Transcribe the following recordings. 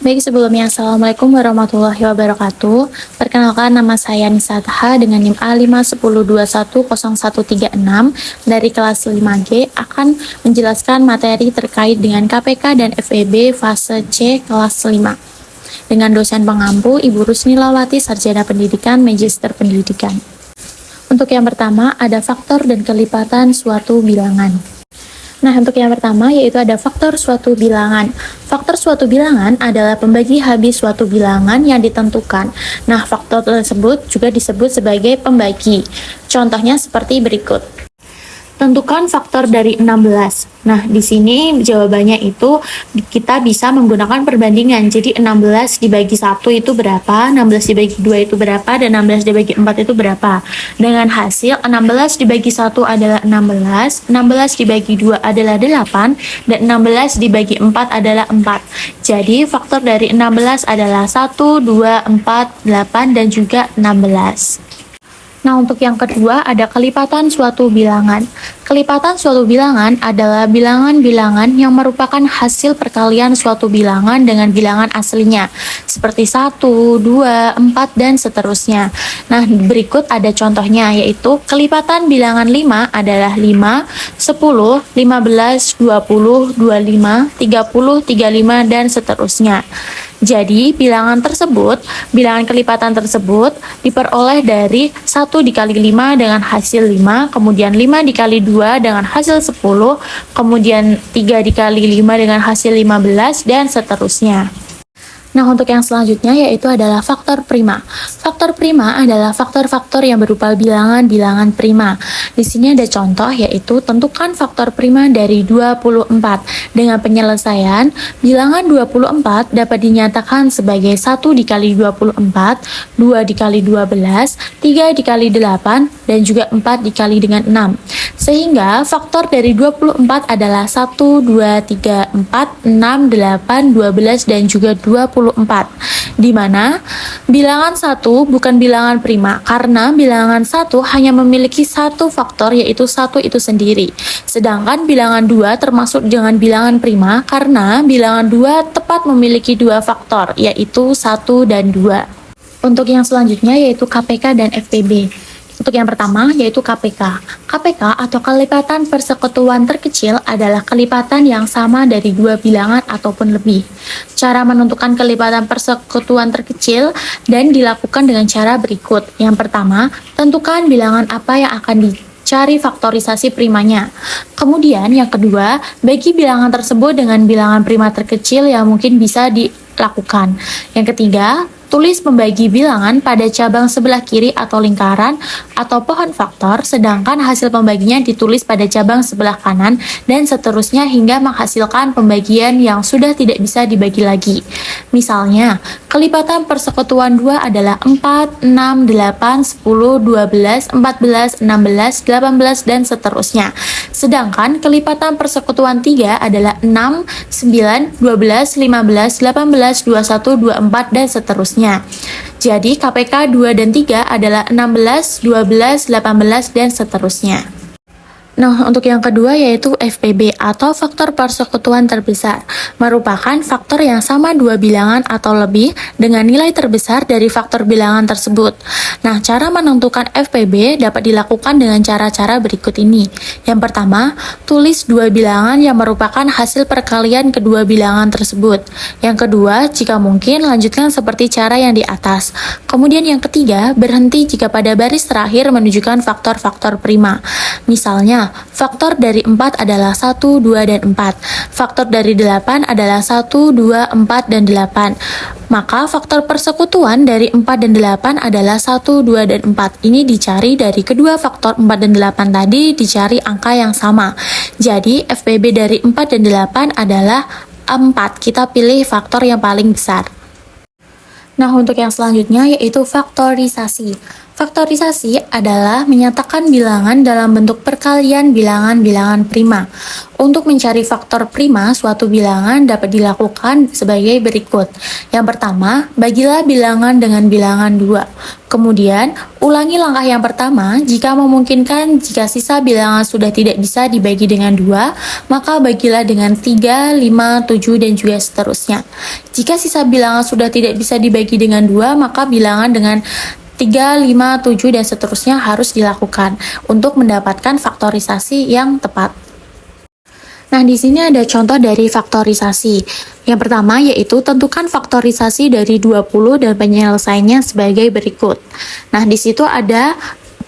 Baik, sebelumnya Assalamualaikum warahmatullahi wabarakatuh. Perkenalkan, nama saya Nisa Taha dengan NIM A510210136 dari kelas 5G akan menjelaskan materi terkait dengan KPK dan FEB fase C kelas 5 dengan dosen pengampu Ibu Rusnilawati, Sarjana Pendidikan, Magister Pendidikan. Untuk yang pertama, ada faktor dan kelipatan suatu bilangan. Nah, untuk yang pertama yaitu ada faktor suatu bilangan. Faktor suatu bilangan adalah pembagi habis suatu bilangan yang ditentukan. Nah, faktor tersebut juga disebut sebagai pembagi. Contohnya seperti berikut. Tentukan faktor dari 16. Nah, di sini jawabannya itu kita bisa menggunakan perbandingan. Jadi 16 dibagi 1 itu berapa, 16 dibagi 2 itu berapa, dan 16 dibagi 4 itu berapa. Dengan hasil 16 dibagi 1 adalah 16, 16 dibagi 2 adalah 8, dan 16 dibagi 4 adalah 4. Jadi faktor dari 16 adalah 1, 2, 4, 8, dan juga 16. Nah, untuk yang kedua ada kelipatan suatu bilangan. Kelipatan suatu bilangan adalah bilangan-bilangan yang merupakan hasil perkalian suatu bilangan dengan bilangan aslinya, seperti 1, 2, 4, dan seterusnya. Nah, berikut ada contohnya, yaitu kelipatan bilangan 5 adalah 5, 10, 15, 20, 25, 30, 35, dan seterusnya. Jadi, bilangan kelipatan tersebut diperoleh dari 1 dikali 5 dengan hasil 5, kemudian 5 dikali 2 dengan hasil 10, kemudian 3 dikali 5 dengan hasil 15, dan seterusnya. Nah, untuk yang selanjutnya yaitu adalah faktor prima. Faktor prima adalah faktor-faktor yang berupa bilangan-bilangan prima. Di sini ada contoh, yaitu tentukan faktor prima dari 24. Dengan penyelesaian, bilangan 24 dapat dinyatakan sebagai 1 dikali 24, 2 dikali 12, 3 dikali 8, dan juga 4 dikali dengan 6. Sehingga faktor dari 24 adalah 1, 2, 3, 4, 6, 8, 12, dan juga 24. Di mana bilangan 1 bukan bilangan prima karena bilangan 1 hanya memiliki satu faktor, yaitu 1 itu sendiri. Sedangkan bilangan 2 termasuk dengan bilangan prima karena bilangan 2 tepat memiliki dua faktor, yaitu 1 dan 2. Untuk yang selanjutnya yaitu KPK dan FPB. Untuk yang pertama yaitu KPK. KPK atau kelipatan persekutuan terkecil adalah kelipatan yang sama dari dua bilangan ataupun lebih. Cara menentukan kelipatan persekutuan terkecil dan dilakukan dengan cara berikut. Yang pertama, tentukan bilangan apa yang akan dicari faktorisasi primanya. Kemudian yang kedua, bagi bilangan tersebut dengan bilangan prima terkecil yang mungkin bisa dilakukan. Yang ketiga, tulis pembagi bilangan pada cabang sebelah kiri atau lingkaran atau pohon faktor, sedangkan hasil pembaginya ditulis pada cabang sebelah kanan, dan seterusnya hingga menghasilkan pembagian yang sudah tidak bisa dibagi lagi. Misalnya, kelipatan persekutuan 2 adalah 4, 6, 8, 10, 12, 14, 16, 18, dan seterusnya. Sedangkan kelipatan persekutuan 3 adalah 6, 9, 12, 15, 18, 21, 24, dan seterusnya. Jadi KPK 2 dan 3 adalah 16, 12, 18, dan seterusnya. Nah, untuk yang kedua yaitu FPB atau faktor persekutuan terbesar, merupakan faktor yang sama dua bilangan atau lebih dengan nilai terbesar dari faktor bilangan tersebut. Nah, cara menentukan FPB dapat dilakukan dengan cara-cara berikut ini. Yang pertama, tulis dua bilangan yang merupakan hasil perkalian kedua bilangan tersebut. Yang kedua, jika mungkin lanjutkan seperti cara yang di atas. Kemudian yang ketiga, berhenti jika pada baris terakhir menunjukkan faktor-faktor prima. Misalnya, faktor dari 4 adalah 1, 2, dan 4. Faktor dari 8 adalah 1, 2, 4, dan 8. Maka faktor persekutuan dari 4 dan 8 adalah 1, 2, dan 4. Ini dicari dari kedua faktor 4 dan 8 tadi, dicari angka yang sama. Jadi FPB dari 4 dan 8 adalah 4. Kita pilih faktor yang paling besar. Nah, untuk yang selanjutnya yaitu faktorisasi. Faktorisasi adalah menyatakan bilangan dalam bentuk perkalian bilangan-bilangan prima. Untuk mencari faktor prima suatu bilangan dapat dilakukan sebagai berikut. Yang pertama, bagilah bilangan dengan bilangan 2. Kemudian, ulangi langkah yang pertama. Jika memungkinkan, jika sisa bilangan sudah tidak bisa dibagi dengan 2, maka bagilah dengan 3, 5, 7, dan juga seterusnya. Jika sisa bilangan sudah tidak bisa dibagi dengan 2, maka bilangan dengan 3, 5, 7, dan seterusnya harus dilakukan untuk mendapatkan faktorisasi yang tepat. Nah, di sini ada contoh dari faktorisasi. Yang pertama yaitu tentukan faktorisasi dari 20 dan penyelesaiannya sebagai berikut. Nah, di situ ada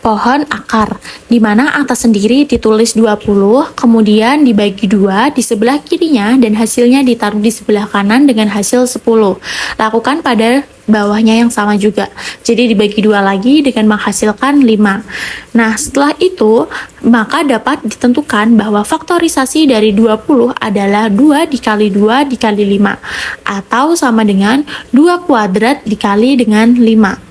pohon akar, di mana atas sendiri ditulis 20, kemudian dibagi 2 di sebelah kirinya dan hasilnya ditaruh di sebelah kanan dengan hasil 10. Lakukan pada bawahnya yang sama juga. Jadi dibagi 2 lagi dengan menghasilkan 5. Nah, setelah itu maka dapat ditentukan bahwa faktorisasi dari 20 adalah 2 dikali 2 dikali 5 atau sama dengan 2 kuadrat dikali dengan 5.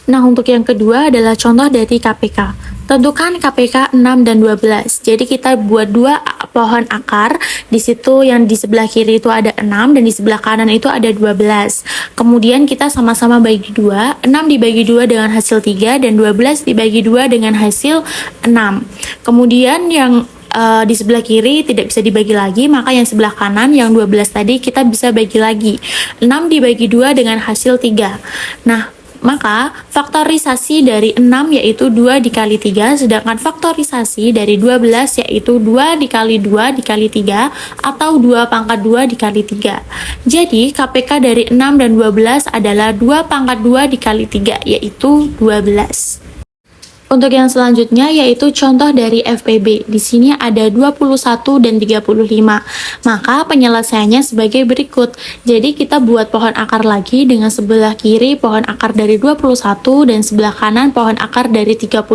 Nah, untuk yang kedua adalah contoh dari KPK. Tentukan KPK 6 dan 12. Jadi kita buat 2 pohon akar. Di situ yang di sebelah kiri itu ada 6 dan di sebelah kanan itu ada 12. Kemudian kita sama-sama bagi 2. 6 dibagi 2 dengan hasil 3 dan 12 dibagi 2 dengan hasil 6. Kemudian yang di sebelah kiri tidak bisa dibagi lagi, maka yang sebelah kanan yang 12 tadi kita bisa bagi lagi. 6 dibagi 2 dengan hasil 3. Nah, maka faktorisasi dari 6 yaitu 2 dikali 3, sedangkan faktorisasi dari 12 yaitu 2 dikali 2 dikali 3 atau 2 pangkat 2 dikali 3. Jadi KPK dari 6 dan 12 adalah 2 pangkat 2 dikali 3 yaitu 12. Untuk yang selanjutnya yaitu contoh dari FPB. Di sini ada 21 dan 35. Maka penyelesaiannya sebagai berikut. Jadi kita buat pohon akar lagi dengan sebelah kiri pohon akar dari 21 dan sebelah kanan pohon akar dari 35.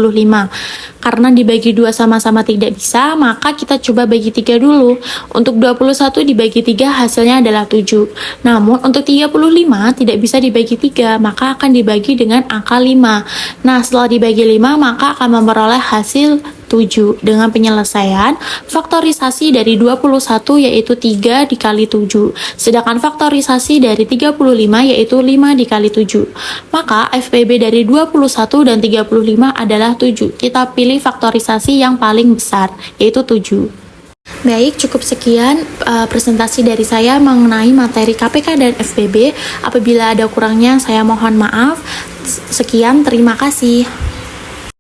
Karena dibagi 2 sama-sama tidak bisa, maka kita coba bagi 3 dulu. Untuk 21 dibagi 3 hasilnya adalah 7. Namun untuk 35 tidak bisa dibagi 3, maka akan dibagi dengan angka 5. Nah, setelah dibagi 5 maka akan memperoleh hasil 7 dengan penyelesaian faktorisasi dari 21 yaitu 3 dikali 7, sedangkan faktorisasi dari 35 yaitu 5 dikali 7. Maka FPB dari 21 dan 35 adalah 7. Kita pilih faktorisasi yang paling besar yaitu 7. Baik, cukup sekian presentasi dari saya mengenai materi KPK dan FPB. Apabila ada kurangnya saya mohon maaf. Sekian, terima kasih.